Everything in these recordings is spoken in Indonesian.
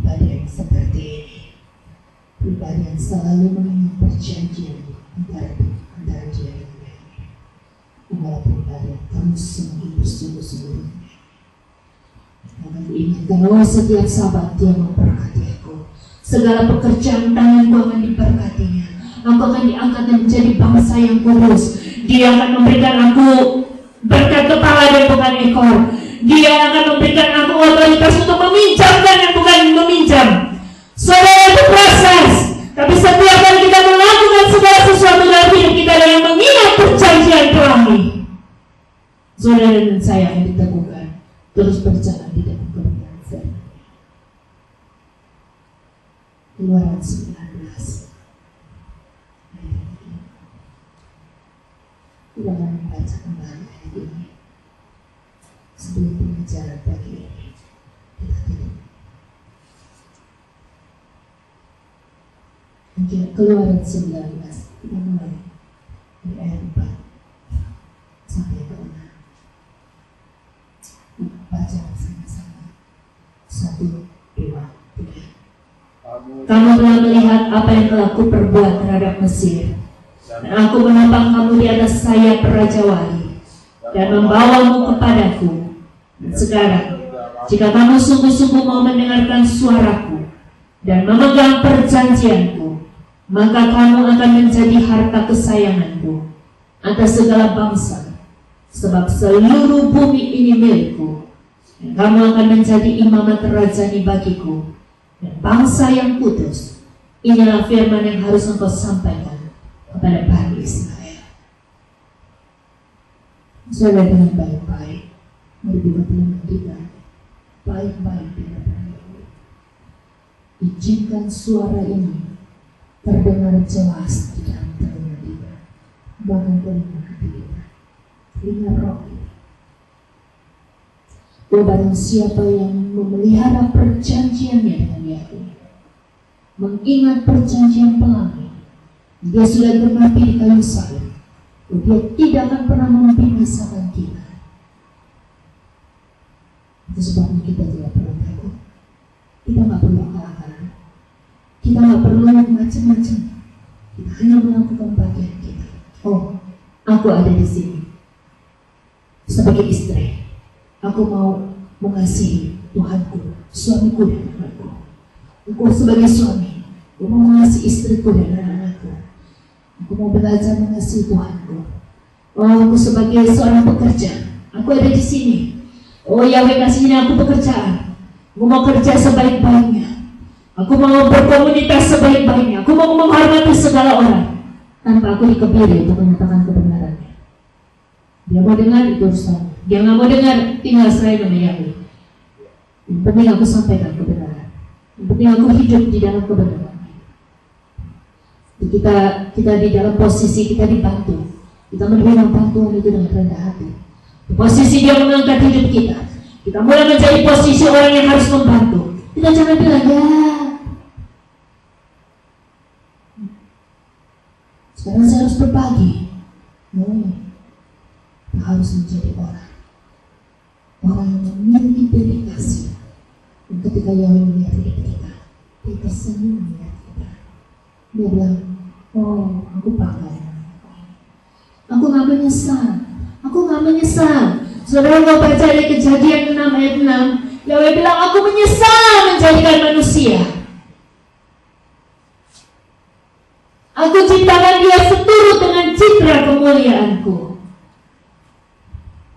pribadi yang seperti ini, pribadi yang selalu mengingat perjanjian antara dia dan dia, adalah pribadi yang terus semakin bersungguh-sungguh. Akan diingatkan, oh setiap sabat dia memberkati aku, segala pekerjaan tanganku akan diberkatinya, aku akan diangkat menjadi bangsa yang kudus. Dia akan memberikan aku berkat kepala dan bukan ekor. Dia akan memberikan aku otoritas untuk meminjamkan dan bukan meminjam. Saudara, itu proses. Tapi setiap kali kita melakukan segala sesuatu dalam hidup kita dengan mengingat perjanjian pelangi, saudara dan saya akan diteguhkan terus berjalan di dalam kebenaran firman. Keluaran 19. Kita akan membaca kembali ayat ini sebelum pengajaran pagi ini kita tutup. Keluaran 19, kita mulai dari ayat 4 sampai ke 6. Baca sama-sama. 1, 2, 3. Kamu telah melihat apa yang telah kuperbuat terhadap Mesir, dan aku menopang kamu di atas sayap Raja Wali dan membawamu kepadaku. Dan sekarang, jika kamu sungguh-sungguh mau mendengarkan suaraku dan memegang perjanjianku, maka kamu akan menjadi harta kesayanganku atas segala bangsa, sebab seluruh bumi ini milikku, dan kamu akan menjadi imamat rajani bagiku dan bangsa yang kudus. Inilah firman yang harus engkau sampaikan kepada Bani Israel. Saudara, dengan baik-baik mari buka telinga kita, baik-baik kita berdoa. Izinkan suara ini terdengar jelas di dalam telinga kita, bahkan telinga hati kita, telinga roh kita. Barang siapa yang memelihara perjanjiannya dengan Yahweh, mengingat perjanjian pelangi, dia sudah bermati di kayu salib, dia tidak akan pernah membinasakan kita. Itu sebabnya kita tidak perlu takut, kita nggak perlu akal-akalan, kita nggak perlu macam-macam, kita hanya melakukan bagian kita. Oh, aku ada di sini sebagai istri, aku mau mengasihi Tuhanku, suamiku dan anakku. Aku sebagai suami, aku mau mengasihi istriku dan anak-anakku. Aku mau belajar mengasihi Tuhanku. Oh, aku sebagai seorang pekerja, aku ada di sini. Oh, Yahweh kasihnya aku pekerjaan. Aku mau kerja sebaik-baiknya. Aku mau berkomunitas sebaik-baiknya. Aku mau menghormati segala orang tanpa aku dikebiri untuk menyatakan kebenarannya. Dia mau dengar, itu urusan. Dia nggak mau dengar, tinggal serahkan sama Yahweh. Yang penting aku sampaikan kebenaran. Yang penting aku hidup di dalam kebenaran. Kita di dalam posisi kita dibantu. Kita menerima bantuan itu dengan rendah hati. Di posisi dia mengangkat hidup kita, kita mulai menjadi posisi orang yang harus membantu. Kita jangan bilang, ya sekarang saya harus berbagi. Kita harus menjadi orang yang memiliki dedikasi. Dan ketika Yahweh melihat hidup kita, dia tersenyum melihat kita. Dia bilang, oh, aku pakai. Aku gak menyesal. Aku gak menyesal. Saudara mau baca dari Kejadian 6 ayat 6, Yahweh bilang, aku menyesal menjadikan manusia. Aku ciptakan dia seturut dengan citra kemuliaanku.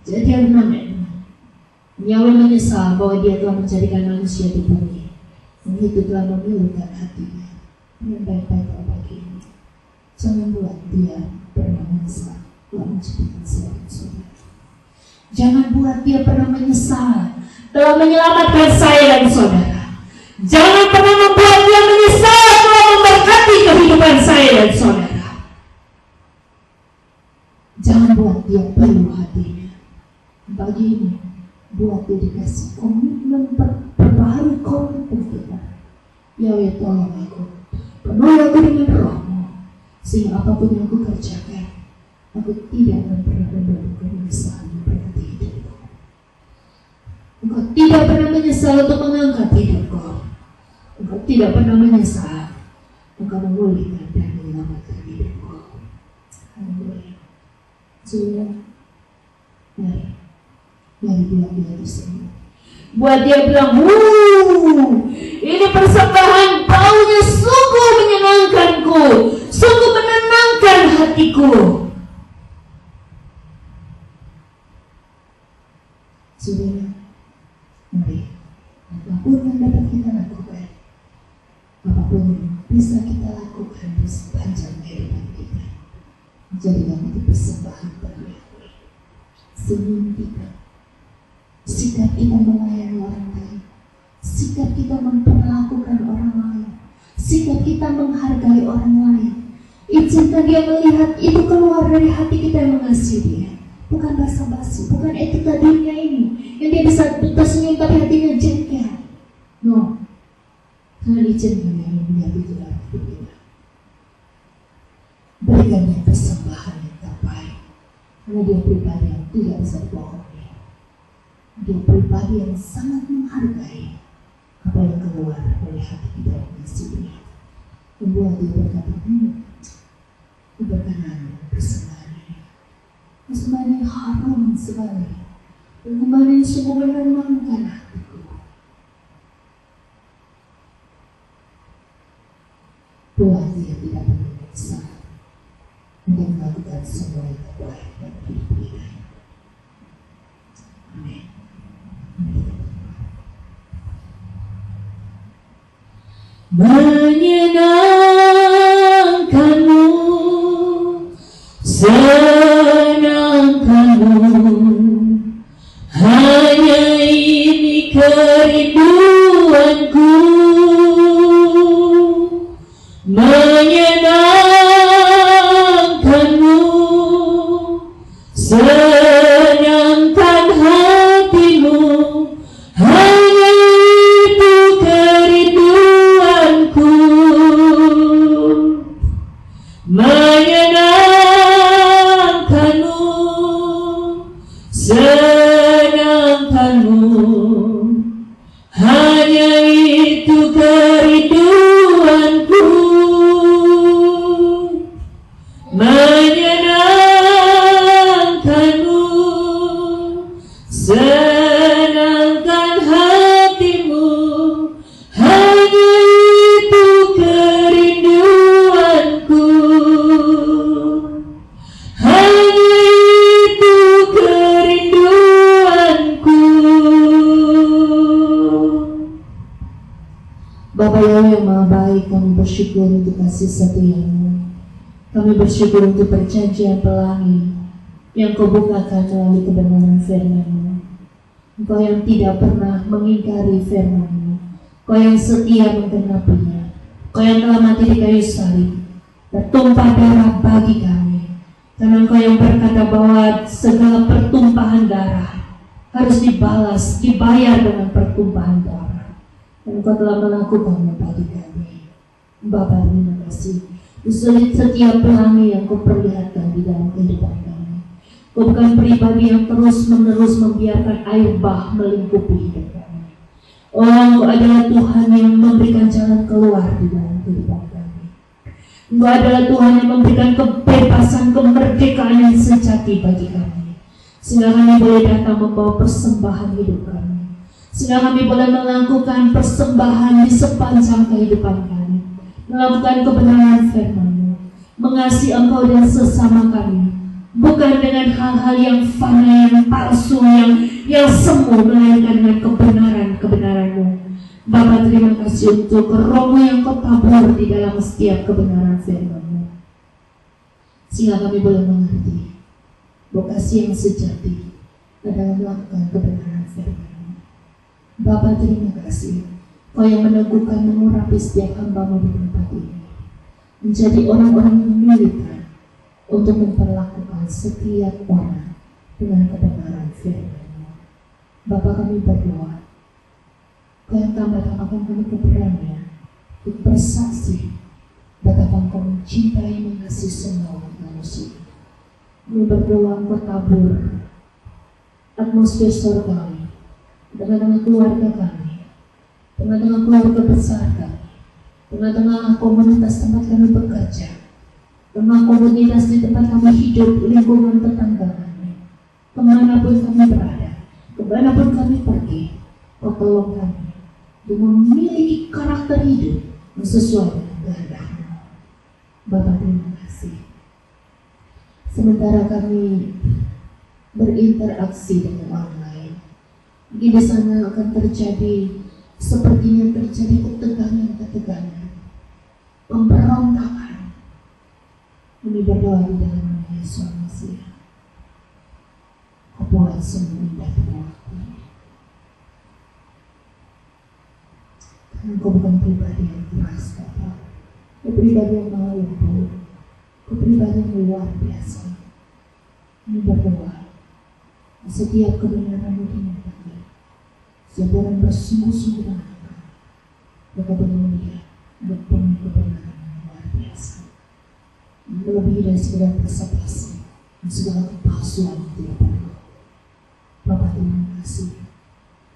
Kejadian 6 ayat 6. Yahweh menyesal bahwa dia telah menjadikan manusia di bumi, dan itu telah memilukan hatinya. Yang baik-baik bagi ini, jangan buat dia pernah menyesal telah menciptakan saya dan saudara. Jangan buat dia pernah menyesal telah menyelamatkan saya dan saudara. Jangan pernah membuat dia menyesal telah memberkati kehidupan saya dan saudara. Jangan buat dia perlu hatinya. Bagi ini, buat dedikasi, komitmen perbaharui komitmen kita. Yahweh, tolong aku, penuhi aku dengan rohmu, sehingga apapun yang aku kerjakan, aku tidak akan pernah membuat menyesal memberkati hidupku. Engkau tidak pernah menyesal untuk mengangkat hidupku. tidak pernah menyesal, Engkau memulihkan dan menyelamatkan hidupku. Haleluya. Saudara, mari bilang dia itu semua. Buat dia bilang, ini persembahan baunya sungguh menyenangkanku, sungguh menenangkan hatiku. Saudara, mari, apapun yang dapat kita lakukan, apapun yang bisa kita lakukan di sepanjang kehidupan kita, jadikan itu persembahan bagi Allah. Senyum kita, sikap kita melayani orang lain, sikap kita memperlakukan orang lain, sikap kita menghargai orang lain. Izinkan dia melihat itu keluar dari hati kita yang mengasihi dia. Bukan basa-basi, bukan etika dunia ini yang dia bisa tersenyum tapi hatinya jengkel. No, karena izinkan dia melihat itu dalam hidup kita. Berikan dia persembahan yang terbaik, karena dia pribadi yang tidak bisa dibohongi. Dia pribadi yang sangat menghargai apa yang keluar dari hati kita yang mengasihi dia. Membuat dia berkata, berkenan persembahan yang harum sekali, persembahan yang sungguh menenangkan hatiku. Tuhan dia tidak pernah menyesal untuk melakukan semua yang terbaik dalam hidup kita. Amin. Menyenangkanmu, senangkanmu, hanya ini kerinduanku. Menyenangkanmu, senangkan hatimu, hanya itu kerinduanku. Menyenangkanmu, senangkanmu, hanya itu kerinduanku. Menyenangkanmu, senangkan hatimu, hanya itu kerinduanku. Hanya itu kerinduanku. Bapa yang Maha Baik, kami bersyukur untuk kasih setia-Mu. Kami bersyukur untuk perjanjian pelangi yang Kau bukakan melalui kebenaran firman-Mu. Engkau yang tidak pernah mengingkari firman-Mu, Kau yang setia menggenapinya, Kau yang telah mati di kayu salib, bertumpah darah bagi kami. Karena Engkau yang berkata bahwa segala pertumpahan darah harus dibayar dengan pertumpahan darah. Dan Engkau telah melakukannya bagi kami. Bapa, terima kasih. Setiap pelangi yang Kau perlihatkan di dalam kehidupan kami. Kau bukan pribadi yang terus-menerus membiarkan air bah melingkupi hidup kami. Oh, Engkau adalah Tuhan yang memberikan jalan keluar di dalam kehidupan kami. Engkau adalah Tuhan yang memberikan kebebasan, kemerdekaan yang sejati bagi kami. Sehingga kami boleh datang membawa persembahan hidup kami. Sehingga kami boleh melakukan persembahan di sepanjang kehidupan kami. Melakukan kebenaran firman-Mu, mengasihi Engkau dan sesama kami, bukan dengan hal-hal yang fana, yang palsu, yang semu, melainkan dengan kebenaran-kebenaran-Mu. Bapa, terima kasih untuk Roh-Mu yang Kau tabur di dalam setiap kebenaran firman-Mu, sehingga kami boleh mengerti bahwa kasih yang sejati adalah melakukan kebenaran firman-Mu. Bapa, terima kasih Kau yang meneguhkan, mengurapi setiap hamba-Mu di tempat ini, menjadi orang-orang yang militan untuk memperlakukan setiap orang dengan kebenaran firman-Mu. Bapa, kami berdoa, Kau yang tambah-tambahkan kami keberanian untuk bersaksi betapa Engkau mencintai, mengasihi semua umat manusia. Kami berdoa Engkau tabur atmosfer surgawi dengan keluarga kami, dengan keluarga besar kami, tengah-tengah komunitas tempat kami bekerja, tengah komunitas di tempat kami hidup, lingkungan tetangga kami, kemanapun kami berada, kemanapun kami pergi, Kau tolong kami untuk memiliki karakter hidup yang sesuai dengan kehendak-Mu. Bapa, terima kasih. Sementara kami berinteraksi dengan orang lain, di sana akan terjadi sepertinya terjadi ketegangan, pemberontakan. Kami berdoa di dalam nama Yesus Mesias. Kau buat semua indah pada waktunya. Karena Kau bukan pribadi yang keras, Bapa. Kau pribadi yang maha lembut. Kau pribadi yang luar biasa. Kami berdoa, setiap kebenaran-Mu dinyatakan, setiap orang bersungguh-sungguh dengan Engkau, mereka benar-benar berpenuh kebenaran yang luar biasa, melebihi dari segala basa-basi dan segala kepalsuan yang tidak perlu. Bapa, terima kasih.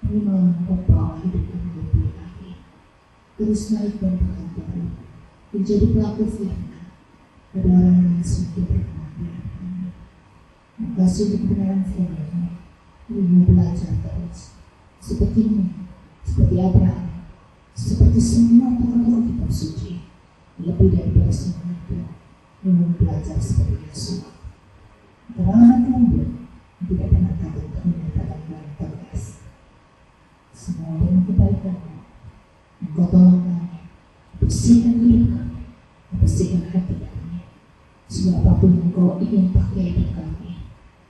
Kami mau membawa hidup kami lebih lagi, terus naik dan bahkan baru, menjadi pelaku firman pada orang yang sudah berkenan. Terima kasih untuk kebenaran firman-Mu. Kami mau belajar terus, seperti-Mu, seperti Abraham, seperti semua tokoh-tokoh kitab suci. Lebih dari semua itu, kami mau belajar seperti Yesus. Antara anak lembut, tidak pernah takut untuk menyatakan yang tegas. Semua dengan kebaikan-Mu, Engkau tolong kami, bersihkan hidup kami, bersihkan hati kami. Segala apapun yang Engkau ingin pakai hidup kami,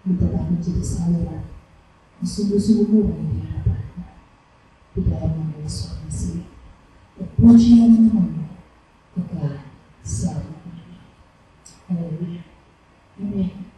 tetap menjadi saluran sungguh-sungguh murah di hadapan-Mu. Di dalam nama Yesus Mesias, pujian nama-Mu kekal selamanya. Haleluya. Amin.